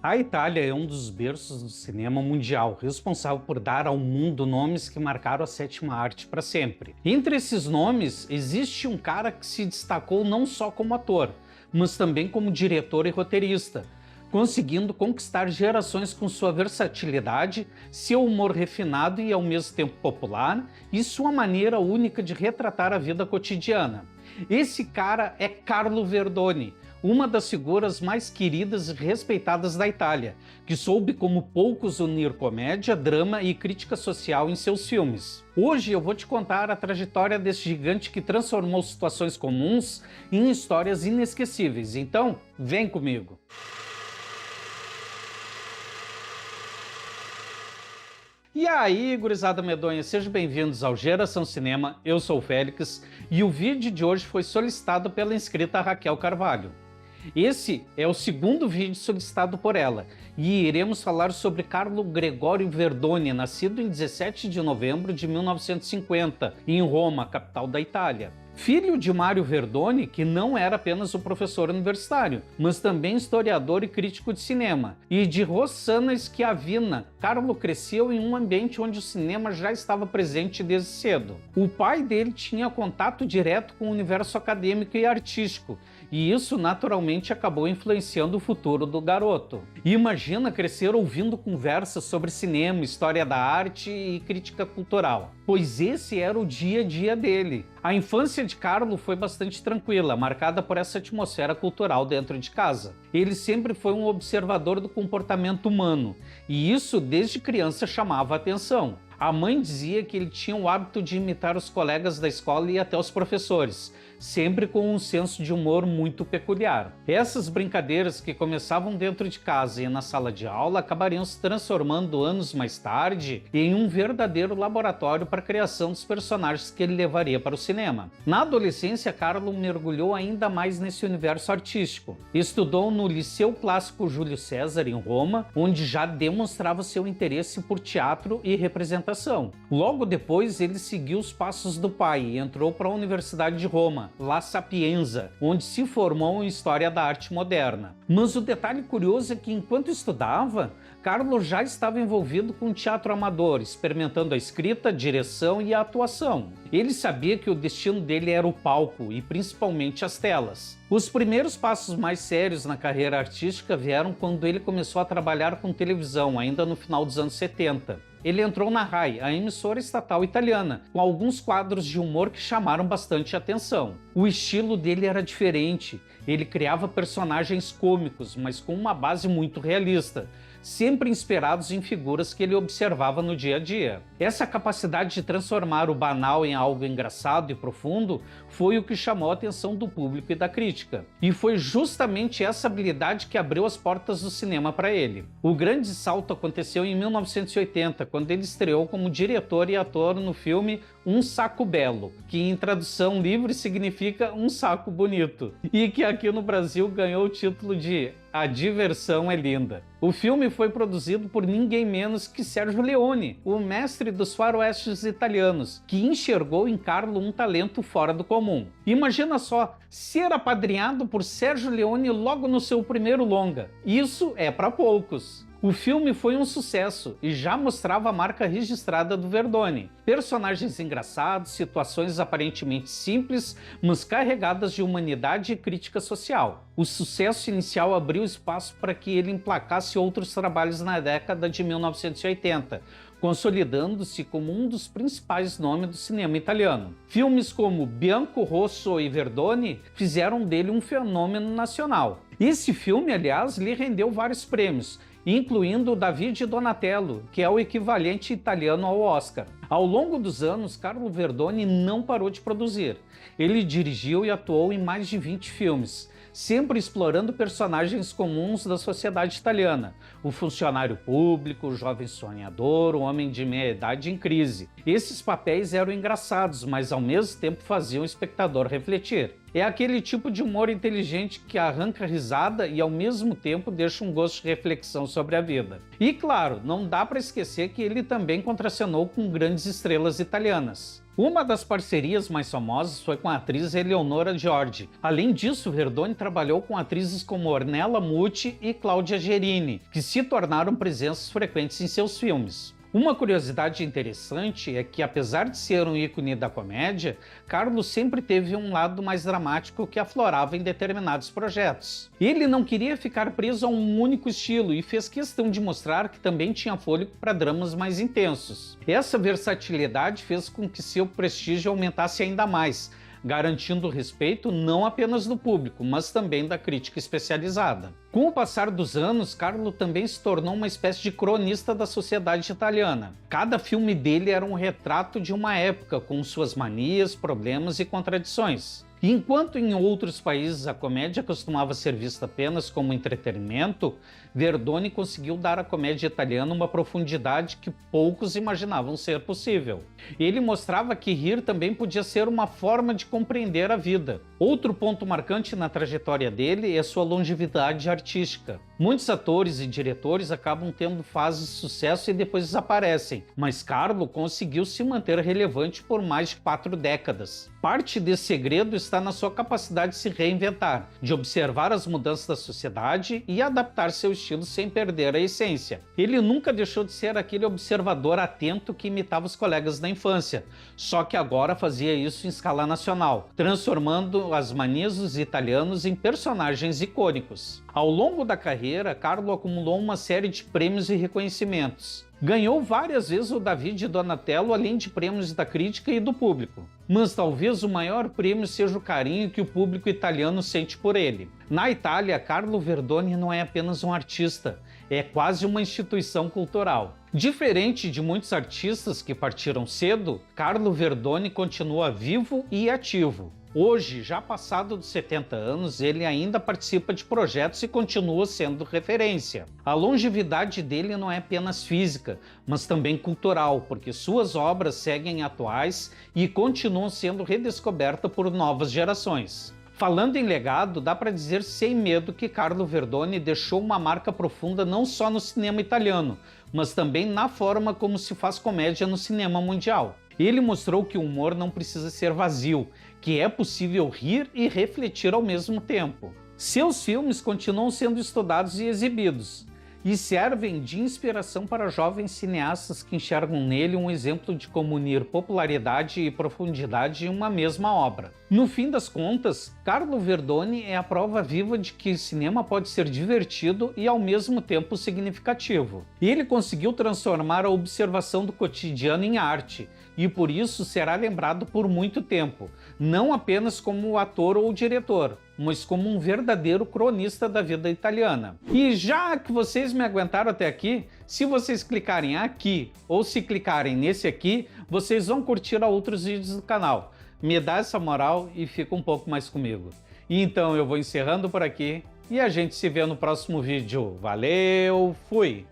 A Itália é um dos berços do cinema mundial, responsável por dar ao mundo nomes que marcaram a sétima arte para sempre. Entre esses nomes, existe um cara que se destacou não só como ator, mas também como diretor e roteirista, conseguindo conquistar gerações com sua versatilidade, seu humor refinado e ao mesmo tempo popular, e sua maneira única de retratar a vida cotidiana. Esse cara é Carlo Verdoni, uma das figuras mais queridas e respeitadas da Itália, que soube como poucos unir comédia, drama e crítica social em seus filmes. Hoje eu vou te contar a trajetória desse gigante que transformou situações comuns em histórias inesquecíveis. Então, vem comigo! E aí, gurizada medonha, sejam bem-vindos ao Geração Cinema, eu sou o Félix e o vídeo de hoje foi solicitado pela inscrita Raquel Carvalho. Esse é o segundo vídeo solicitado por ela e iremos falar sobre Carlo Gregório Verdoni, nascido em 17 de novembro de 1950, em Roma, capital da Itália. Filho de Mario Verdoni, que não era apenas um professor universitário, mas também historiador e crítico de cinema, e de Rossana Schiavina, Carlo cresceu em um ambiente onde o cinema já estava presente desde cedo. O pai dele tinha contato direto com o universo acadêmico e artístico, e isso naturalmente acabou influenciando o futuro do garoto. Imagina crescer ouvindo conversas sobre cinema, história da arte e crítica cultural, pois esse era o dia a dia dele. A infância de Carlo foi bastante tranquila, marcada por essa atmosfera cultural dentro de casa. Ele sempre foi um observador do comportamento humano, e isso desde criança chamava a atenção. A mãe dizia que ele tinha o hábito de imitar os colegas da escola e até os professores, sempre com um senso de humor muito peculiar. Essas brincadeiras que começavam dentro de casa e na sala de aula acabariam se transformando anos mais tarde em um verdadeiro laboratório para a criação dos personagens que ele levaria para o cinema. Na adolescência, Carlo mergulhou ainda mais nesse universo artístico. Estudou no Liceu Clássico Júlio César, em Roma, onde já demonstrava seu interesse por teatro e representação. Logo depois, ele seguiu os passos do pai e entrou para a Universidade de Roma, La Sapienza, onde se formou em História da Arte Moderna. Mas o detalhe curioso é que, enquanto estudava, Carlo já estava envolvido com teatro amador, experimentando a escrita, a direção e a atuação. Ele sabia que o destino dele era o palco e principalmente as telas. Os primeiros passos mais sérios na carreira artística vieram quando ele começou a trabalhar com televisão, ainda no final dos anos 70. Ele entrou na RAI, a emissora estatal italiana, com alguns quadros de humor que chamaram bastante atenção. O estilo dele era diferente, ele criava personagens cômicos, mas com uma base muito realista, sempre inspirados em figuras que ele observava no dia a dia. Essa capacidade de transformar o banal em algo engraçado e profundo foi o que chamou a atenção do público e da crítica. E foi justamente essa habilidade que abriu as portas do cinema para ele. O grande salto aconteceu em 1980, quando ele estreou como diretor e ator no filme Um Saco Belo, que em tradução livre significa Um Saco Bonito, e que aqui no Brasil ganhou o título de A Diversão é Linda. O filme foi produzido por ninguém menos que Sergio Leone, o mestre dos faroestes italianos, que enxergou em Carlo um talento fora do comum. Imagina só, ser apadrinhado por Sergio Leone logo no seu primeiro longa. Isso é para poucos. O filme foi um sucesso e já mostrava a marca registrada do Verdoni. Personagens engraçados, situações aparentemente simples, mas carregadas de humanidade e crítica social. O sucesso inicial abriu espaço para que ele emplacasse outros trabalhos na década de 1980, consolidando-se como um dos principais nomes do cinema italiano. Filmes como Bianco, Rosso e Verdoni fizeram dele um fenômeno nacional. Esse filme, aliás, lhe rendeu vários prêmios, incluindo o David Donatello, que é o equivalente italiano ao Oscar. Ao longo dos anos, Carlo Verdoni não parou de produzir. Ele dirigiu e atuou em mais de 20 filmes, sempre explorando personagens comuns da sociedade italiana: o funcionário público, o jovem sonhador, o homem de meia-idade em crise. Esses papéis eram engraçados, mas ao mesmo tempo faziam o espectador refletir. É aquele tipo de humor inteligente que arranca risada e ao mesmo tempo deixa um gosto de reflexão sobre a vida. E claro, não dá para esquecer que ele também contracenou com grandes estrelas italianas. Uma das parcerias mais famosas foi com a atriz Eleonora Georgi. Além disso, Verdoni trabalhou com atrizes como Ornella Muti e Cláudia Gerini, que se tornaram presenças frequentes em seus filmes. Uma curiosidade interessante é que, apesar de ser um ícone da comédia, Carlo sempre teve um lado mais dramático que aflorava em determinados projetos. Ele não queria ficar preso a um único estilo e fez questão de mostrar que também tinha fôlego para dramas mais intensos. Essa versatilidade fez com que seu prestígio aumentasse ainda mais, garantindo o respeito não apenas do público, mas também da crítica especializada. Com o passar dos anos, Carlo também se tornou uma espécie de cronista da sociedade italiana. Cada filme dele era um retrato de uma época, com suas manias, problemas e contradições. E enquanto em outros países a comédia costumava ser vista apenas como entretenimento, Verdoni conseguiu dar à comédia italiana uma profundidade que poucos imaginavam ser possível. Ele mostrava que rir também podia ser uma forma de compreender a vida. Outro ponto marcante na trajetória dele é sua longevidade artística. Muitos atores e diretores acabam tendo fases de sucesso e depois desaparecem, mas Carlo conseguiu se manter relevante por mais de 4 décadas. Parte desse segredo está na sua capacidade de se reinventar, de observar as mudanças da sociedade e adaptar seu estilo sem perder a essência. Ele nunca deixou de ser aquele observador atento que imitava os colegas da infância, só que agora fazia isso em escala nacional, transformando as manias dos italianos em personagens icônicos. Ao longo da carreira, Carlo acumulou uma série de prêmios e reconhecimentos. Ganhou várias vezes o David de Donatello, além de prêmios da crítica e do público. Mas talvez o maior prêmio seja o carinho que o público italiano sente por ele. Na Itália, Carlo Verdoni não é apenas um artista, é quase uma instituição cultural. Diferente de muitos artistas que partiram cedo, Carlo Verdoni continua vivo e ativo. Hoje, já passado dos 70 anos, ele ainda participa de projetos e continua sendo referência. A longevidade dele não é apenas física, mas também cultural, porque suas obras seguem atuais e continuam sendo redescobertas por novas gerações. Falando em legado, dá para dizer sem medo que Carlo Verdoni deixou uma marca profunda não só no cinema italiano, mas também na forma como se faz comédia no cinema mundial. Ele mostrou que o humor não precisa ser vazio, que é possível rir e refletir ao mesmo tempo. Seus filmes continuam sendo estudados e exibidos, e servem de inspiração para jovens cineastas que enxergam nele um exemplo de como unir popularidade e profundidade em uma mesma obra. No fim das contas, Carlo Verdoni é a prova viva de que o cinema pode ser divertido e ao mesmo tempo significativo. Ele conseguiu transformar a observação do cotidiano em arte, e por isso será lembrado por muito tempo, não apenas como ator ou diretor, mas como um verdadeiro cronista da vida italiana. E já que vocês me aguentaram até aqui, se vocês clicarem aqui ou se clicarem nesse aqui, vocês vão curtir outros vídeos do canal. Me dá essa moral e fica um pouco mais comigo. E então eu vou encerrando por aqui e a gente se vê no próximo vídeo. Valeu, fui!